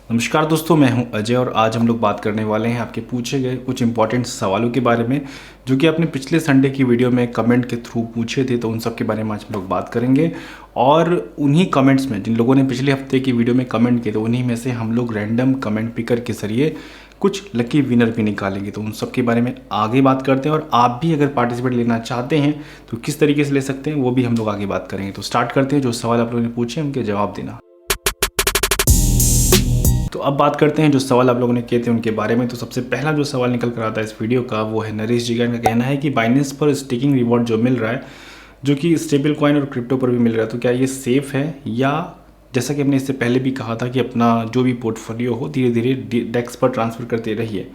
नमस्कार दोस्तों, मैं हूं अजय और आज हम लोग बात करने वाले हैं आपके पूछे गए कुछ इंपॉर्टेंट सवालों के बारे में जो कि आपने पिछले संडे की वीडियो में कमेंट के थ्रू पूछे थे। तो उन सब के बारे में आज हम लोग बात करेंगे और उन्हीं कमेंट्स में जिन लोगों ने पिछले हफ्ते की वीडियो में कमेंट किए तो उन्हीं में से हम लोग रैंडम कमेंट पिकर के जरिए कुछ लकी विनर भी निकालेंगे। तो उन सब के बारे में आगे बात करते हैं और आप भी अगर पार्टिसिपेट लेना चाहते हैं तो किस तरीके से ले सकते हैं वो भी हम लोग आगे बात करेंगे। तो स्टार्ट करते हैं। जो सवाल आप लोगों ने पूछे उनके जवाब देना। तो अब बात करते हैं जो सवाल आप लोगों ने किए थे उनके बारे में। तो सबसे पहला जो सवाल निकल कर आता है इस वीडियो का वो है नरेश जी का। इनका कहना है कि बाइनेंस पर स्टेकिंग रिवॉर्ड जो मिल रहा है जो कि स्टेबल कॉइन और क्रिप्टो पर भी मिल रहा है, तो क्या ये सेफ़ है, या जैसा कि हमने इससे पहले भी कहा था कि अपना जो भी पोर्टफोलियो हो धीरे धीरे डेक्स पर ट्रांसफ़र करते रहिए,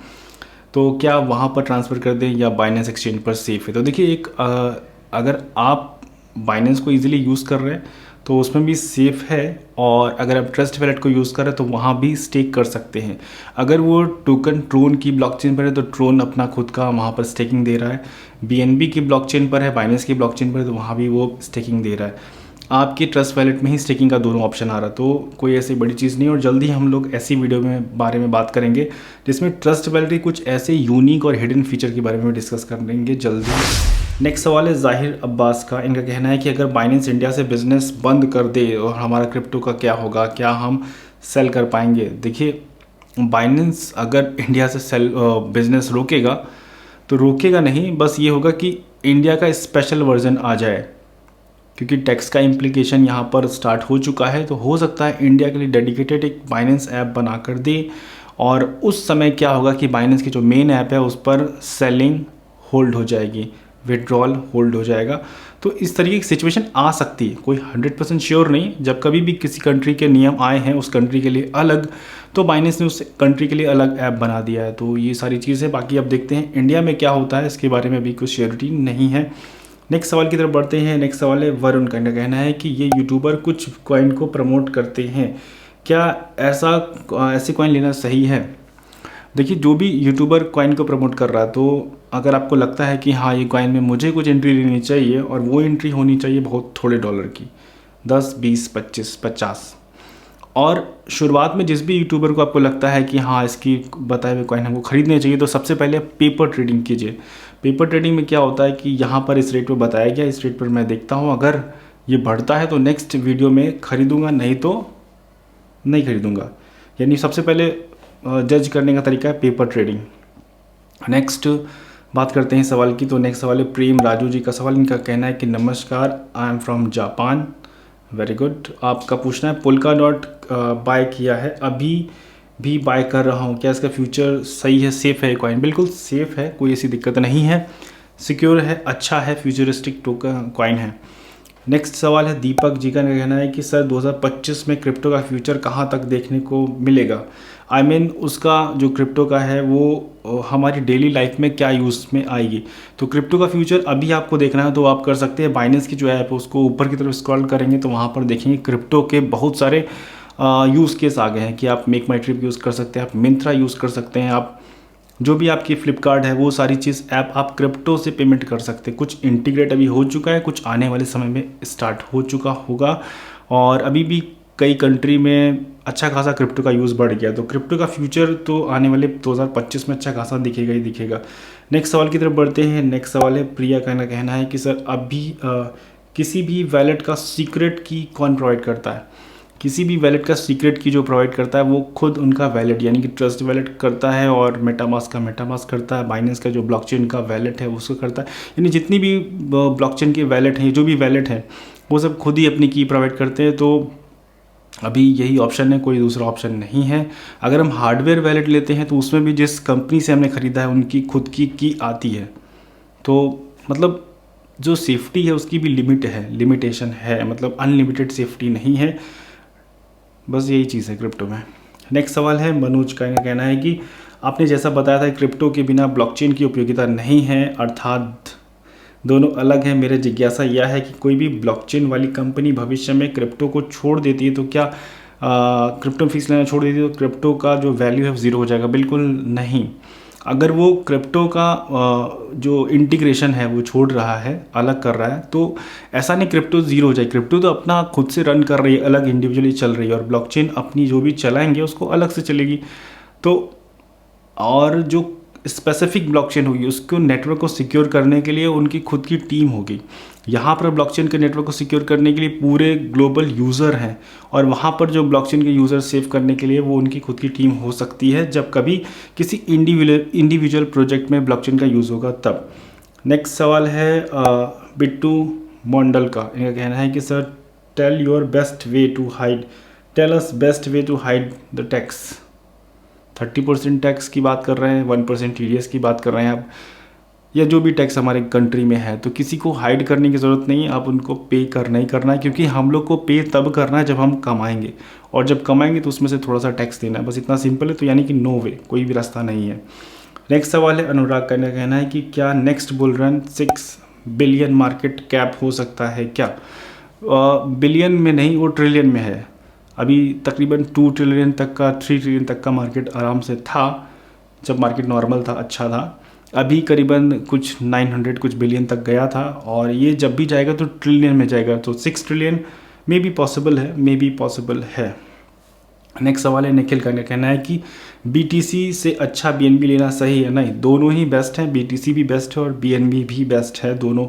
तो क्या वहाँ पर ट्रांसफ़र कर दें या बाइनेंस एक्सचेंज पर सेफ़ है। तो देखिए अगर आप बाइनेंस को ईजिली यूज़ कर रहे हैं तो उसमें भी सेफ़ है, और अगर आप ट्रस्ट वैलेट को यूज़ कर रहे हैं तो वहाँ भी स्टेक कर सकते हैं। अगर वो टोकन ट्रोन की ब्लॉकचेन पर है तो ट्रोन अपना खुद का वहाँ पर स्टेकिंग दे रहा है। बीएनबी की ब्लॉकचेन पर है, बाइनेंस की ब्लॉकचेन पर है, तो वहाँ भी वो स्टेकिंग दे रहा है। आपके ट्रस्ट वैलेट में ही स्टेकिंग का दोनों ऑप्शन आ रहा है, तो कोई ऐसी बड़ी चीज़ नहीं। और जल्दी हम लोग ऐसी वीडियो में बारे में बात करेंगे जिसमें ट्रस्ट वैलेट के कुछ ऐसे यूनिक और हिडन फीचर के बारे में डिस्कस करेंगे जल्दी। नेक्स्ट सवाल है जाहिर अब्बास का। इनका कहना है कि अगर बाइनेंस इंडिया से बिज़नेस बंद कर दे और हमारा क्रिप्टो का क्या होगा, क्या हम सेल कर पाएंगे। देखिए बाइनेंस अगर इंडिया से सेल बिज़नेस रोकेगा तो रोकेगा नहीं, बस ये होगा कि इंडिया का स्पेशल वर्जन आ जाए, क्योंकि टैक्स का इम्प्लीकेशन यहाँ पर स्टार्ट हो चुका है। तो हो सकता है इंडिया के लिए डेडिकेटेड एक बाइनेंस ऐप बना कर दे, और उस समय क्या होगा कि बाइनेंस की जो मेन ऐप है उस पर सेलिंग होल्ड हो जाएगी, विड्रॉल होल्ड हो जाएगा। तो इस तरीके की सिचुएशन आ सकती है, कोई 100% श्योर नहीं। जब कभी भी किसी कंट्री के नियम आए हैं उस कंट्री के लिए अलग, तो बाइनेंस ने उस कंट्री के लिए अलग ऐप बना दिया है। तो ये सारी चीज़ें बाकी अब देखते हैं इंडिया में क्या होता है, इसके बारे में अभी कुछ श्योरिटी नहीं है। नेक्स्ट सवाल की तरफ बढ़ते हैं। नेक्स्ट सवाल है वरुण का। कहना है कि ये यूट्यूबर कुछ कॉइन को प्रमोट करते हैं, क्या ऐसे कॉइन लेना सही है। देखिए जो भी यूट्यूबर कॉइन को प्रमोट कर रहा है, तो अगर आपको लगता है कि हाँ ये कॉइन में मुझे कुछ एंट्री लेनी चाहिए, और वो एंट्री होनी चाहिए बहुत थोड़े डॉलर की, 10, 20, 25, 50, और शुरुआत में जिस भी यूट्यूबर को आपको लगता है कि हाँ इसकी बताए हुए कॉइन हमको खरीदने चाहिए, तो सबसे पहले पेपर ट्रेडिंग कीजिए। पेपर ट्रेडिंग में क्या होता है कि यहाँ पर इस रेट पर बताया गया, इस रेट पर मैं देखता हूँ, अगर ये बढ़ता है तो नेक्स्ट वीडियो में खरीदूंगा, नहीं तो नहीं खरीदूंगा। यानी सबसे पहले जज करने का तरीका है पेपर ट्रेडिंग। नेक्स्ट बात करते हैं सवाल की। तो नेक्स्ट सवाल है प्रेम राजू जी का सवाल। इनका कहना है कि नमस्कार, I am from Japan. Very good. आपका पूछना है पोल्का डॉट बाय किया है, अभी भी बाय कर रहा हूँ, क्या इसका फ्यूचर सही है, सेफ़ है कॉइन। बिल्कुल सेफ़ है, कोई ऐसी दिक्कत नहीं है, सिक्योर है, अच्छा है, फ्यूचरिस्टिक टोकन कॉइन है। नेक्स्ट सवाल है दीपक जी का। कहना है कि सर 2025 में क्रिप्टो का फ्यूचर कहाँ तक देखने को मिलेगा। आई मीन उसका जो क्रिप्टो का है वो हमारी डेली लाइफ में क्या यूज़ में आएगी। तो क्रिप्टो का फ्यूचर अभी आपको देखना है तो आप कर सकते हैं, बाइनेंस की जो ऐप है उसको ऊपर की तरफ स्क्रॉल करेंगे तो वहाँ पर देखेंगे क्रिप्टो के बहुत सारे यूज़ केस आ गए हैं कि आप मेक माई ट्रिप यूज़ कर सकते हैं, आप मिंत्रा यूज़ कर सकते हैं, आप जो भी आपकी फ्लिपकार्ट है वो सारी चीज़ ऐप आप क्रिप्टो से पेमेंट कर सकते हैं। कुछ इंटीग्रेट अभी हो चुका है, कुछ आने वाले समय में स्टार्ट हो चुका होगा, और अभी भी कई कंट्री में अच्छा खासा क्रिप्टो का यूज़ बढ़ गया। तो क्रिप्टो का फ्यूचर तो आने वाले 2025 में अच्छा खासा दिखेगा ही दिखेगा। नेक्स्ट सवाल की तरफ बढ़ते हैं। नेक्स्ट सवाल है प्रिया का। कहना है कि सर अभी किसी भी वैलेट का सीक्रेट की कौन प्रोवाइड करता है। किसी भी वैलेट का सीक्रेट की जो प्रोवाइड करता है वो खुद उनका वैलेट यानी कि ट्रस्ट वैलेट करता है, और मेटामास्क का मेटामास्क करता है, बाइनेंस का जो ब्लॉकचेन का वैलेट है उसको करता है। यानी जितनी भी ब्लॉकचेन के वैलेट हैं, जो भी वैलेट हैं, वो सब खुद ही अपनी की प्रोवाइड करते हैं। तो अभी यही ऑप्शन है, कोई दूसरा ऑप्शन नहीं है। अगर हम हार्डवेयर वैलेट लेते हैं तो उसमें भी जिस कंपनी से हमने ख़रीदा है उनकी खुद की आती है। तो मतलब जो सेफ्टी है उसकी भी लिमिटेशन है, मतलब अनलिमिटेड सेफ्टी नहीं है। बस यही चीज़ है क्रिप्टो में। नेक्स्ट सवाल है मनोज का। कहना है कि आपने जैसा बताया था क्रिप्टो के बिना ब्लॉकचेन की उपयोगिता नहीं है, अर्थात दोनों अलग है। मेरा जिज्ञासा यह है कि कोई भी ब्लॉकचेन वाली कंपनी भविष्य में क्रिप्टो को छोड़ देती है तो क्या क्रिप्टो फीस लेना छोड़ देती है तो क्रिप्टो का जो वैल्यू है ज़ीरो हो जाएगा। बिल्कुल नहीं। अगर वो क्रिप्टो का जो इंटीग्रेशन है वो छोड़ रहा है, अलग कर रहा है, तो ऐसा नहीं क्रिप्टो ज़ीरो हो जाए। क्रिप्टो तो अपना खुद से रन कर रही है, अलग इंडिविजुअली चल रही है, और ब्लॉकचेन अपनी जो भी चलाएंगे उसको अलग से चलेगी। तो और जो स्पेसिफिक ब्लॉकचेन होगी उसको नेटवर्क को सिक्योर करने के लिए उनकी खुद की टीम होगी। यहाँ पर ब्लॉकचेन के नेटवर्क को सिक्योर करने के लिए पूरे ग्लोबल यूज़र हैं, और वहाँ पर जो ब्लॉकचेन के यूज़र सेव करने के लिए वो उनकी खुद की टीम हो सकती है, जब कभी किसी इंडिविजुअल प्रोजेक्ट में ब्लॉकचेन का यूज़ होगा तब। नेक्स्ट सवाल है बिट्टू मोंडल का। इनका कहना है कि sir tell us best way to hide the tax. 30% tax की बात कर रहे हैं, 1% TDS की बात कर रहे हैं आप, या जो भी टैक्स हमारे कंट्री में है। तो किसी को हाइड करने की ज़रूरत नहीं है, आप उनको पे करना ही करना है, क्योंकि हम लोग को पे तब करना है जब हम कमाएंगे, और जब कमाएंगे तो उसमें से थोड़ा सा टैक्स देना है, बस इतना सिंपल है। तो यानी कि नो वे, कोई भी रास्ता नहीं है। नेक्स्ट सवाल है अनुराग का कहना है कि क्या next bull run 6 billion market cap हो सकता है क्या? बिलियन में नहीं, वो ट्रिलियन में है। अभी तकरीबन 2 ट्रिलियन तक का, 3 ट्रिलियन तक का मार्केट आराम से था जब मार्केट नॉर्मल था, अच्छा था। अभी करीबन कुछ 900 कुछ बिलियन तक गया था, और ये जब भी जाएगा तो ट्रिलियन में जाएगा। तो 6 ट्रिलियन मे बी पॉसिबल है। नेक्स्ट सवाल है निखिल का कहना है कि BTC से अच्छा BNB लेना सही है? नहीं, दोनों ही बेस्ट हैं। BTC भी बेस्ट है और BNB भी बेस्ट है, दोनों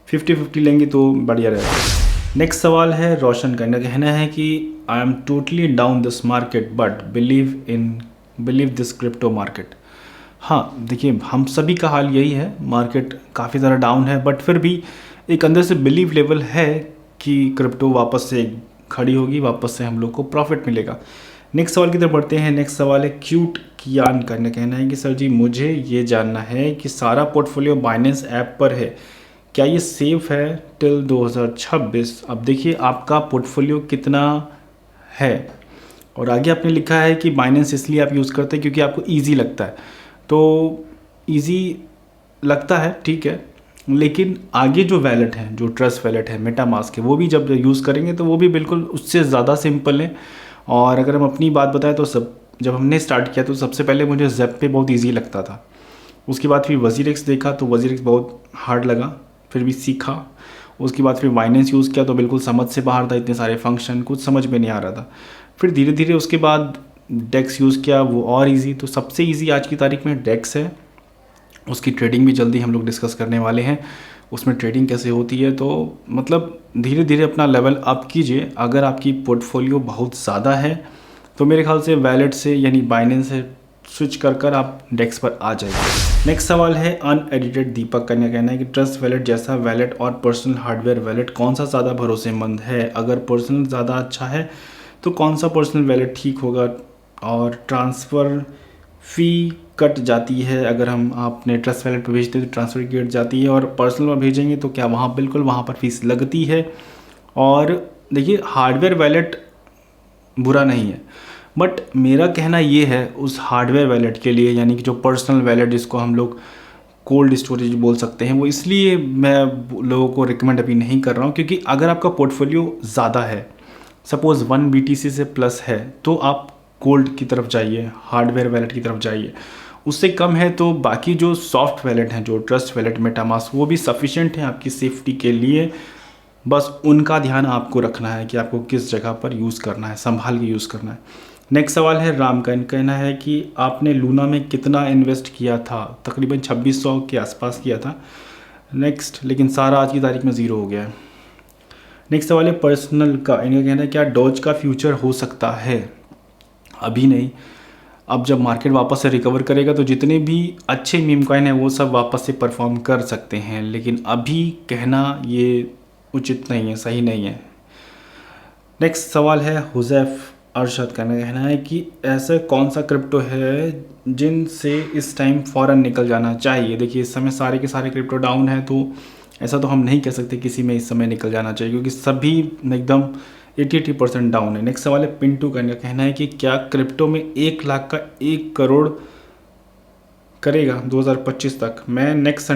50-50 लेंगे तो बढ़िया रहेगा। नेक्स्ट सवाल है रोशन का कहना है कि I am totally down this market but believe this crypto market. हाँ देखिए, हम सभी का हाल यही है, मार्केट काफ़ी ज़्यादा डाउन है, बट फिर भी एक अंदर से बिलीव लेवल है कि क्रिप्टो वापस से खड़ी होगी, वापस से हम लोग को प्रॉफिट मिलेगा। नेक्स्ट सवाल की तरफ बढ़ते हैं। नेक्स्ट सवाल है क्यूट कियान का कहना है कि सर जी मुझे ये जानना है कि सारा पोर्टफोलियो बाइनेंस ऐप पर है, क्या ये सेफ है टिल 2026? अब देखिए आपका पोर्टफोलियो कितना है, और आगे आपने लिखा है कि बाइनेंस इसलिए आप यूज़ करते हैं क्योंकि आपको ईजी लगता है। तो ईजी लगता है, ठीक है, लेकिन आगे जो वैलेट है, जो ट्रस्ट वैलेट है मेटामास्क के, वो भी जब यूज़ करेंगे तो वो भी बिल्कुल उससे ज़्यादा सिंपल है। और अगर हम अपनी बात बताएं तो जब हमने स्टार्ट किया तो सबसे पहले मुझे ज़ेप पे बहुत ईजी लगता था। उसके बाद फिर वजीरेक्स देखा तो वजीरेक्स बहुत हार्ड लगा, फिर भी सीखा। उसके बाद फिर बाइनेंस यूज़ किया तो बिल्कुल समझ से बाहर था, इतने सारे फंक्शन कुछ समझ में नहीं आ रहा था। फिर धीरे धीरे उसके बाद डेक्स यूज़ किया, वो और इजी। तो सबसे इजी आज की तारीख में डेक्स है। उसकी ट्रेडिंग भी जल्दी हम लोग डिस्कस करने वाले हैं, उसमें ट्रेडिंग कैसे होती है। तो मतलब धीरे धीरे अपना लेवल अप कीजिए। अगर आपकी पोर्टफोलियो बहुत ज़्यादा है तो मेरे ख्याल से वैलेट से यानी बाइनेंस से स्विच कर आप डेक्स पर आ जाइए। नेक्स्ट सवाल है अनएडिटेड दीपक का कहना है कि ट्रस्ट वैलेट जैसा वैलेट और पर्सनल हार्डवेयर वैलेट कौन सा ज़्यादा भरोसेमंद है? अगर पर्सनल ज़्यादा अच्छा है तो कौन सा पर्सनल वैलेट ठीक होगा? और ट्रांसफ़र फ़ी कट जाती है, अगर हम आपने ट्रस्ट वैलेट पर भेजते हैं तो ट्रांसफ़र की कट जाती है, और पर्सनल में भेजेंगे तो क्या वहाँ बिल्कुल वहाँ पर फीस लगती है? और देखिए हार्डवेयर वैलेट बुरा नहीं है, बट मेरा कहना ये है उस हार्डवेयर वैलेट के लिए, यानी कि जो पर्सनल वैलेट जिसको हम लोग कोल्ड स्टोरेज बोल सकते हैं, वो इसलिए मैं लोगों को रिकमेंड अभी नहीं कर रहा हूँ क्योंकि अगर आपका पोर्टफोलियो ज़्यादा है, सपोज़ 1 BTC से प्लस है, तो आप कोल्ड की तरफ जाइए, हार्डवेयर वैलेट की तरफ जाइए। उससे कम है तो बाकी जो सॉफ्ट वैलेट हैं, जो ट्रस्ट वैलेट, मेटामास्क, वो भी सफिशिएंट है आपकी सेफ्टी के लिए। बस उनका ध्यान आपको रखना है कि आपको किस जगह पर यूज़ करना है, संभाल के यूज़ करना है। नेक्स्ट सवाल है राम का कहना है कि आपने लूना में कितना इन्वेस्ट किया था? तकरीबन 2600 के आसपास किया था। नेक्स्ट, लेकिन सारा आज की तारीख में ज़ीरो हो गया है। नेक्स्ट सवाल है पर्सनल का, इनका कहना है क्या डॉज का फ्यूचर हो सकता है? अभी नहीं, अब जब मार्केट वापस से रिकवर करेगा तो जितने भी अच्छे मीम कॉइन हैं वो सब वापस से परफॉर्म कर सकते हैं, लेकिन अभी कहना ये उचित नहीं है, सही नहीं है। नेक्स्ट सवाल है हुजैफ अरशद का कहना है कि ऐसा कौन सा क्रिप्टो है जिनसे इस टाइम फ़ौरन निकल जाना चाहिए? देखिए इस समय सारे के सारे क्रिप्टो डाउन है, तो ऐसा तो हम नहीं कह सकते किसी में इस समय निकल जाना चाहिए क्योंकि सभी एकदम 80% डाउन है। नेक्स्ट सवाल है पिंटू का कहना है कि क्या क्रिप्टो में 1 लाख का 1 करोड़ करेगा 2025 तक? मैं नेक्स्ट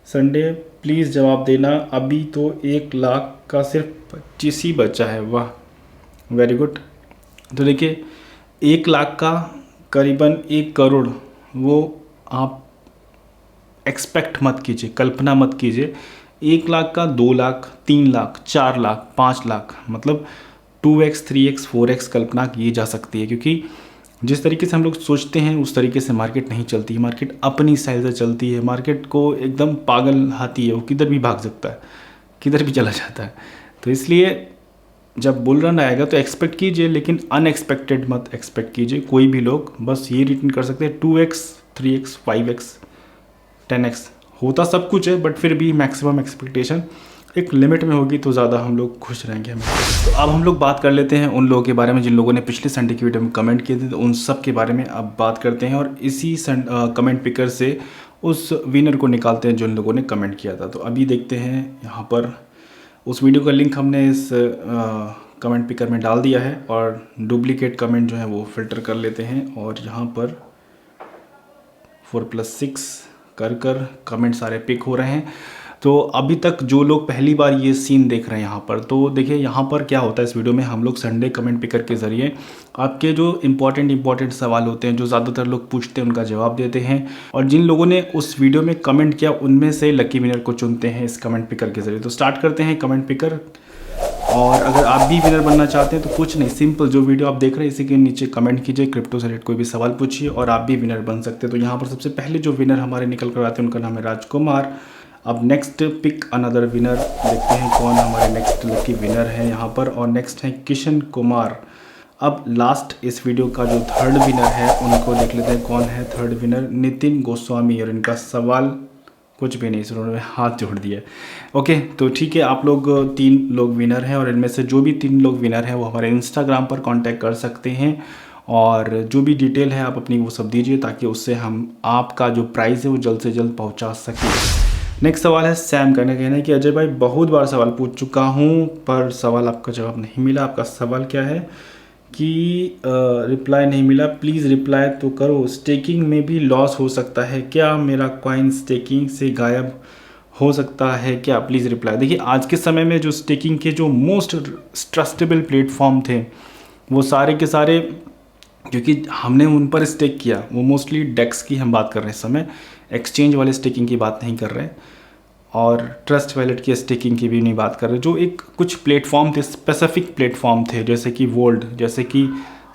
संडे प्लीज़ जवाब देना। अभी तो 1 लाख का सिर्फ 25 ही बचा है। वाह, वेरी गुड। तो देखिए 1 लाख का करीबन 1 करोड़ वो आप एक्सपेक्ट मत कीजिए, कल्पना मत कीजिए 1 लाख का 2 लाख, 3 लाख, 4 लाख, 5 लाख, मतलब 2x, 3x, 4x कल्पना की जा सकती है। क्योंकि जिस तरीके से हम लोग सोचते हैं उस तरीके से मार्केट नहीं चलती है। मार्केट अपनी स्टाइल से चलती है। मार्केट को एकदम पागल हाथी है, वो किधर भी भाग सकता है, किधर भी चला जाता है। तो इसलिए जब बुल रन आएगा तो एक्सपेक्ट कीजिए, लेकिन अनएक्सपेक्टेड मत एक्सपेक्ट कीजिए। कोई भी लोग बस ये रिटर्न कर सकते हैं 2x, 3x, 5x, 10x, होता सब कुछ है, बट फिर भी मैक्सिमम एक्सपेक्टेशन एक लिमिट में होगी तो ज़्यादा हम लोग खुश रहेंगे हमें। तो अब हम लोग बात कर लेते हैं उन लोगों के बारे में जिन लोगों ने पिछले संडे की वीडियो में कमेंट किए थे, तो उन सब के बारे में अब बात करते हैं और इसी कमेंट पिकर से उस विनर को निकालते हैं जिन लोगों ने कमेंट किया था। तो अभी देखते हैं यहाँ पर उस वीडियो का लिंक हमने इस कमेंट पिकर में डाल दिया है और डुप्लीकेट कमेंट जो है वो फ़िल्टर कर लेते हैं और यहाँ पर 4+6 कर कमेंट सारे पिक हो रहे हैं। तो अभी तक जो लोग पहली बार ये सीन देख रहे हैं यहाँ पर, तो देखिए यहाँ पर क्या होता है। इस वीडियो में हम लोग संडे कमेंट पिकर के ज़रिए आपके जो इम्पॉर्टेंट सवाल होते हैं, जो ज़्यादातर लोग पूछते हैं, उनका जवाब देते हैं और जिन लोगों ने उस वीडियो में कमेंट किया उनमें से लकी विनर को चुनते हैं इस कमेंट पिकर के ज़रिए। तो स्टार्ट करते हैं कमेंट पिकर। और अगर आप भी विनर बनना चाहते हैं तो कुछ नहीं, सिंपल जो वीडियो आप देख रहे हैं इसी के नीचे कमेंट कीजिए, क्रिप्टो से रिलेटेड कोई भी सवाल पूछिए और आप भी विनर बन सकते हैं। तो यहाँ पर सबसे पहले जो विनर हमारे निकल कर आते हैं उनका नाम है राजकुमार। अब नेक्स्ट पिक अनदर विनर, देखते हैं कौन हमारे नेक्स्ट लकी विनर है यहाँ पर। और नेक्स्ट है किशन कुमार। अब लास्ट इस वीडियो का जो थर्ड विनर है उनको देख लेते हैं कौन है थर्ड विनर, नितिन गोस्वामी। और इनका सवाल कुछ भी नहीं, उन्होंने हाथ जोड़ दिया। ओके, तो ठीक है, आप लोग 3 लोग विनर हैं और इनमें से जो भी 3 लोग विनर हैं वो हमारे इंस्टाग्राम पर कांटेक्ट कर सकते हैं और जो भी डिटेल है आप अपनी वो सब दीजिए ताकि उससे हम आपका जो प्राइज़ है वो जल्द से जल्द पहुंचा सकें। नेक्स्ट सवाल है सैम का। कहना है कि अजय भाई बहुत बार सवाल पूछ चुका हूँ पर सवाल आपका जवाब नहीं मिला। आपका सवाल क्या है कि रिप्लाई नहीं मिला, प्लीज़ रिप्लाई तो करो। स्टेकिंग में भी लॉस हो सकता है क्या? मेरा कॉइन स्टेकिंग से गायब हो सकता है क्या? Please reply. देखिए आज के समय में जो स्टेकिंग के जो मोस्ट ट्रस्टेबल प्लेटफॉर्म थे वो सारे के सारे, क्योंकि हमने उन पर स्टेक किया, वो मोस्टली डेक्स की हम बात कर रहे हैं इस समय, एक्सचेंज वाले स्टेकिंग की बात नहीं कर रहे हैं और ट्रस्ट वैलेट की स्टेकिंग की भी नहीं बात कर रहे। जो एक कुछ प्लेटफॉर्म थे, स्पेसिफिक प्लेटफॉर्म थे, जैसे कि वोल्ड, जैसे कि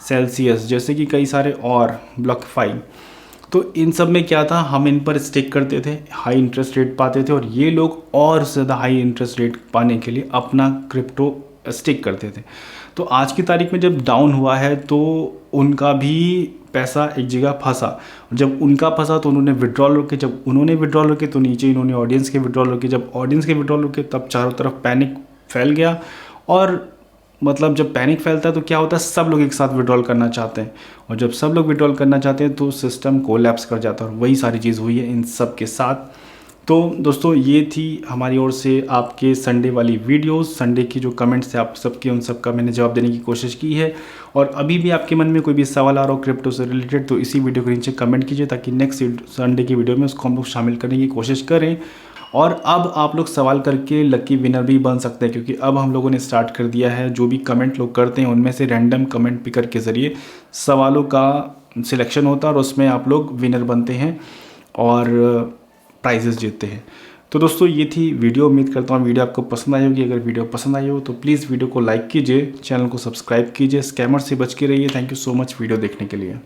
सेल्सियस, जैसे कि कई सारे और ब्लॉकफाई। तो इन सब में क्या था, हम इन पर स्टेक करते थे, हाई इंटरेस्ट रेट पाते थे और ये लोग और ज़्यादा हाई इंटरेस्ट रेट पाने के लिए अपना क्रिप्टो स्टेक करते थे। तो आज की तारीख में जब डाउन हुआ है तो उनका भी पैसा एक जगह फंसा। जब उनका फंसा तो उन्होंने विड्रॉल रोके, जब उन्होंने विड्रॉल रोके तो नीचे इन्होंने ऑडियंस के विड्रॉल रोके, जब ऑडियंस के विड्रॉल रोके तब चारों तरफ पैनिक फैल गया। और मतलब जब पैनिक फैलता है तो क्या होता है, सब लोग एक साथ विड्रॉल करना चाहते हैं और जब सब लोग विड्रॉल करना चाहते हैं तो सिस्टम कोलैप्स कर जाता है और वही सारी चीज़ हुई है इन सब के साथ। तो दोस्तों ये थी हमारी ओर से आपके संडे वाली वीडियोस। संडे की जो कमेंट्स थे आप सबके, उन सब का मैंने जवाब देने की कोशिश की है और अभी भी आपके मन में कोई भी सवाल आ रहा हो क्रिप्टो से रिलेटेड तो इसी वीडियो के नीचे कमेंट कीजिए ताकि नेक्स्ट संडे की वीडियो में उसको हम लोग शामिल करने की कोशिश करें। और अब आप लोग सवाल करके लकी विनर भी बन सकते हैं क्योंकि अब हम लोगों ने स्टार्ट कर दिया है, जो भी कमेंट लोग करते हैं उनमें से रैंडम कमेंट पिकर के ज़रिए सवालों का सिलेक्शन होता है और उसमें आप लोग विनर बनते हैं और प्राइजेस जीतते हैं। तो दोस्तों ये थी वीडियो। उम्मीद करता हूँ वीडियो आपको पसंद आई होगी। अगर वीडियो पसंद आई हो तो प्लीज़ वीडियो को लाइक कीजिए, चैनल को सब्सक्राइब कीजिए, स्कैमर से बच के रहिए। Thank you so much video देखने के लिए।